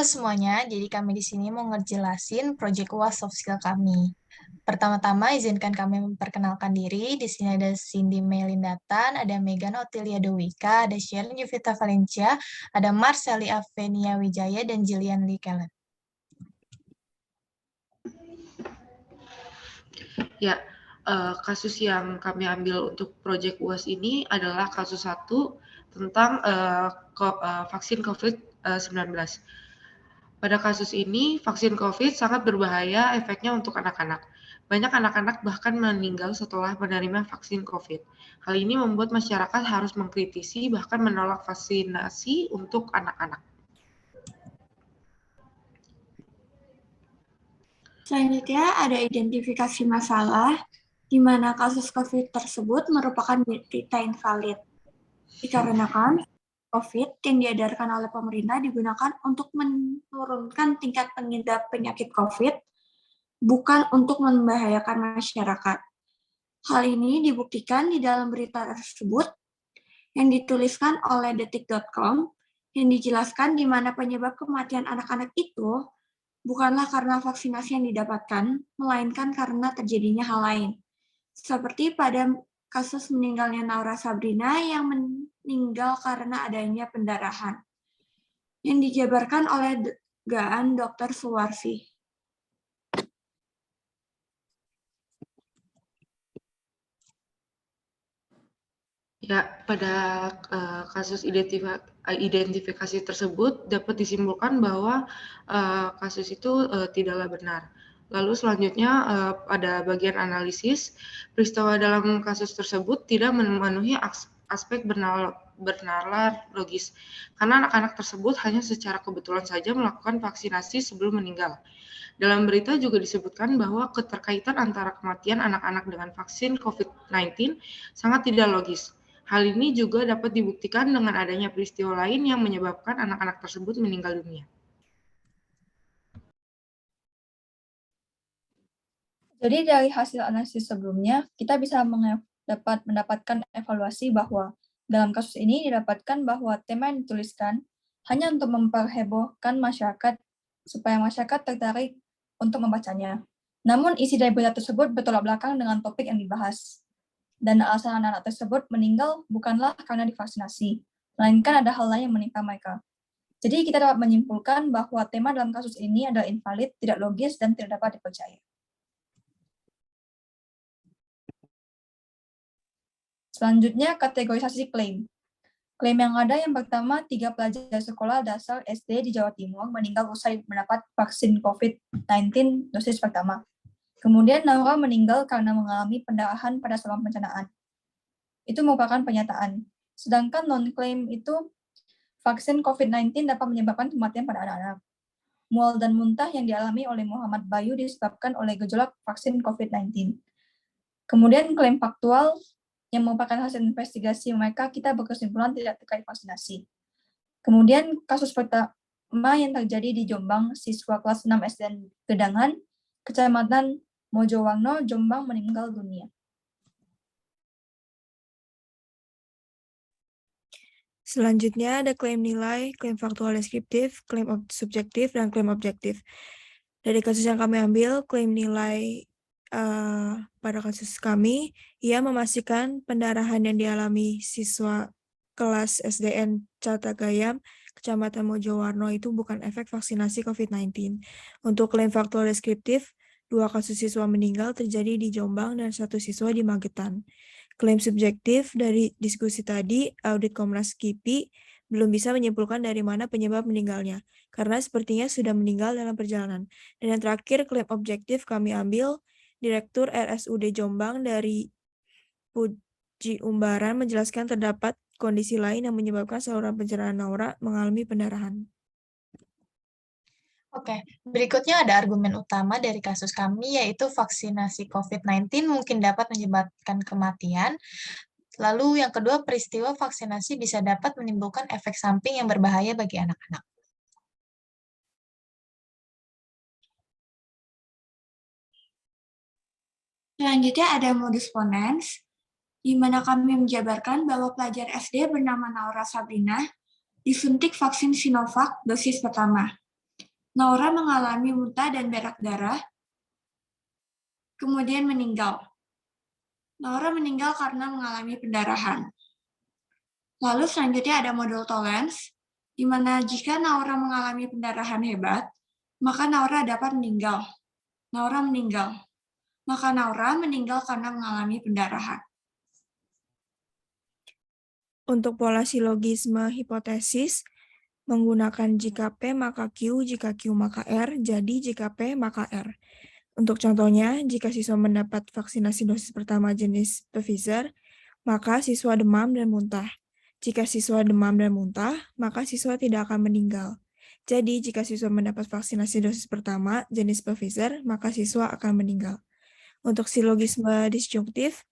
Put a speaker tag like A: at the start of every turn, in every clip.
A: semuanya, jadi kami di sini mau ngejelasin proyek UAS soft skill kami. Pertama-tama izinkan kami memperkenalkan diri. Di sini ada Cindy Melindatan, ada Megan Otilia Dewika, ada Sharon Yuvita Valencia, ada Marceli Avenia Wijaya, dan Jillian Lee Kellen.
B: Ya, kasus yang kami ambil untuk proyek UAS ini adalah kasus 1 tentang vaksin COVID-19. Pada kasus ini, vaksin COVID sangat berbahaya efeknya untuk anak-anak. Banyak anak-anak bahkan meninggal setelah menerima vaksin COVID. Hal ini membuat masyarakat harus mengkritisi bahkan menolak vaksinasi untuk anak-anak.
C: Selanjutnya ada identifikasi masalah, di mana kasus COVID tersebut merupakan berita invalid. Dikarenakan COVID yang diedarkan oleh pemerintah digunakan untuk menurunkan tingkat pengidap penyakit COVID, bukan untuk membahayakan masyarakat. Hal ini dibuktikan di dalam berita tersebut yang dituliskan oleh detik.com yang dijelaskan di mana penyebab kematian anak-anak itu bukanlah karena vaksinasi yang didapatkan, melainkan karena terjadinya hal lain. Seperti pada kasus meninggalnya Naura Sabrina yang meninggal karena adanya pendarahan, yang dijabarkan oleh Gaan Dr. Suwarsi.
B: Ya, pada kasus identifikasi tersebut dapat disimpulkan bahwa kasus itu tidaklah benar. Lalu selanjutnya pada bagian analisis, peristiwa dalam kasus tersebut tidak memenuhi aspek bernalar logis, karena anak-anak tersebut hanya secara kebetulan saja melakukan vaksinasi sebelum meninggal. Dalam berita juga disebutkan bahwa keterkaitan antara kematian anak-anak dengan vaksin COVID-19 sangat tidak logis. Hal ini juga dapat dibuktikan dengan adanya peristiwa lain yang menyebabkan anak-anak tersebut meninggal dunia.
D: Jadi dari hasil analisis sebelumnya, kita bisa mendapatkan evaluasi bahwa dalam kasus ini didapatkan bahwa tema yang dituliskan hanya untuk memperhebohkan masyarakat supaya masyarakat tertarik untuk membacanya. Namun isi dari berita tersebut bertolak belakang dengan topik yang dibahas. Dan alasan anak-anak tersebut meninggal bukanlah karena divaksinasi, melainkan ada hal lain yang menimpa mereka. Jadi kita dapat menyimpulkan bahwa tema dalam kasus ini adalah invalid, tidak logis, dan tidak dapat dipercaya. Selanjutnya, kategorisasi klaim. Klaim yang ada yang pertama, 3 pelajar sekolah dasar SD di Jawa Timur meninggal usai mendapat vaksin COVID-19 dosis pertama. Kemudian Naura meninggal karena mengalami pendarahan pada saluran pencernaan. Itu merupakan pernyataan. Sedangkan non-klaim itu vaksin COVID-19 dapat menyebabkan kematian pada anak-anak. Mual dan muntah yang dialami oleh Muhammad Bayu disebabkan oleh gejolak vaksin COVID-19. Kemudian klaim faktual yang merupakan hasil investigasi mereka, kita berkesimpulan tidak terkait vaksinasi. Kemudian kasus pertama yang terjadi di Jombang, siswa kelas 6 SD Gedangan, Kecamatan Mojowarno, Jombang meninggal dunia.
E: Selanjutnya ada klaim nilai, klaim faktual deskriptif, klaim subjektif, dan klaim objektif. Dari kasus yang kami ambil, klaim nilai pada kasus kami, ia memastikan pendarahan yang dialami siswa kelas SDN Catagayam, Kecamatan Mojowarno itu bukan efek vaksinasi COVID-19. Untuk klaim faktual deskriptif, 2 kasus siswa meninggal terjadi di Jombang dan 1 siswa di Magetan. Klaim subjektif dari diskusi tadi, audit Komnas KIPI belum bisa menyimpulkan dari mana penyebab meninggalnya, karena sepertinya sudah meninggal dalam perjalanan. Dan yang terakhir, klaim objektif kami ambil, Direktur RSUD Jombang dari Puji Umbaran menjelaskan terdapat kondisi lain yang menyebabkan saluran pencernaan Naura mengalami pendarahan.
A: Oke, berikutnya ada argumen utama dari kasus kami, yaitu vaksinasi COVID-19 mungkin dapat menyebabkan kematian. Lalu yang kedua, peristiwa vaksinasi bisa dapat menimbulkan efek samping yang berbahaya bagi anak-anak.
C: Selanjutnya ada modus ponens, di mana kami menjabarkan bahwa pelajar SD bernama Naura Sabrina disuntik vaksin Sinovac dosis pertama. Naura mengalami muntah dan berak darah, kemudian meninggal. Naura meninggal karena mengalami pendarahan. Lalu selanjutnya ada modul Tollens, di mana jika Naura mengalami pendarahan hebat, maka Naura dapat meninggal. Naura meninggal. Maka Naura meninggal karena mengalami pendarahan.
E: Untuk pola silogisme hipotesis, menggunakan jika P maka Q, jika Q maka R, jadi jika P maka R. Untuk contohnya, jika siswa mendapat vaksinasi dosis pertama jenis Pfizer, maka siswa demam dan muntah. Jika siswa demam dan muntah, maka siswa tidak akan meninggal. Jadi, jika siswa mendapat vaksinasi dosis pertama jenis Pfizer, maka siswa akan meninggal. Untuk silogisme disjungtif,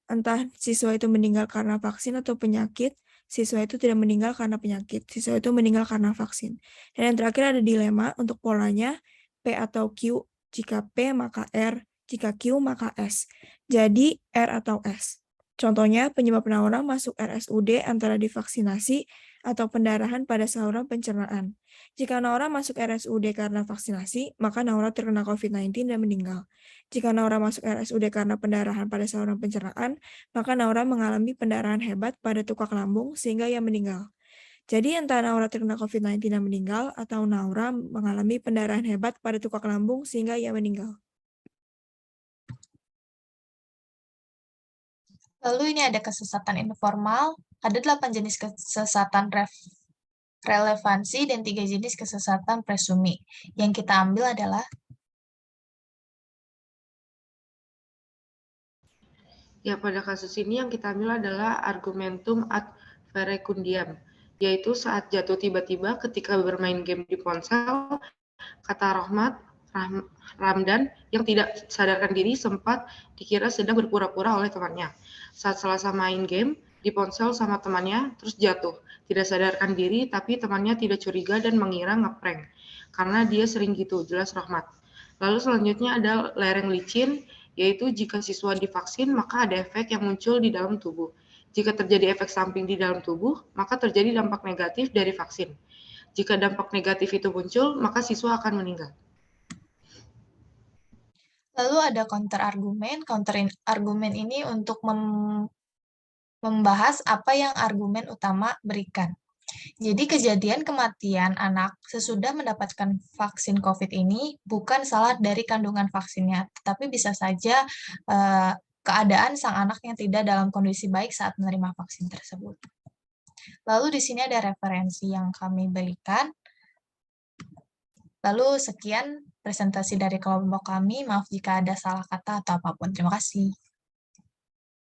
E: entah siswa itu meninggal karena vaksin atau penyakit, siswa itu tidak meninggal karena penyakit, siswa itu meninggal karena vaksin. Dan yang terakhir ada dilema untuk polanya, P atau Q, jika P maka R, jika Q maka S. Jadi R atau S. Contohnya, penyebab Naura masuk RSUD antara divaksinasi atau pendarahan pada saluran pencernaan. Jika Naura masuk RSUD karena vaksinasi, maka Naura terkena COVID-19 dan meninggal. Jika Naura masuk RSUD karena pendarahan pada saluran pencernaan, maka Naura mengalami pendarahan hebat pada tukak lambung sehingga ia meninggal. Jadi entah Naura terkena COVID-19 dan meninggal, atau Naura mengalami pendarahan hebat pada tukak lambung sehingga ia meninggal.
A: Lalu ini ada kesesatan informal, ada 8 jenis kesesatan relevansi dan 3 jenis kesesatan presumi. Yang kita ambil adalah
B: Ya, pada kasus ini yang kita ambil adalah argumentum ad verecundiam, yaitu saat jatuh tiba-tiba ketika bermain game di ponsel, kata Ramdan yang tidak sadarkan diri sempat dikira sedang berpura-pura oleh temannya. Saat selasa main game di ponsel sama temannya, terus jatuh. Tidak sadarkan diri, tapi temannya tidak curiga dan mengira ngeprank. Karena dia sering gitu, jelas Rahmat. Lalu selanjutnya ada lereng licin, yaitu jika siswa divaksin, maka ada efek yang muncul di dalam tubuh. Jika terjadi efek samping di dalam tubuh, maka terjadi dampak negatif dari vaksin. Jika dampak negatif itu muncul, maka siswa akan meninggal.
A: Lalu ada counter argumen. Counter argumen ini untuk membahas apa yang argumen utama berikan. Jadi kejadian kematian anak sesudah mendapatkan vaksin COVID ini bukan salah dari kandungan vaksinnya, tetapi bisa saja keadaan sang anak yang tidak dalam kondisi baik saat menerima vaksin tersebut. Lalu di sini ada referensi yang kami berikan. Lalu sekian presentasi dari kelompok kami. Maaf jika ada salah kata atau apapun. Terima kasih.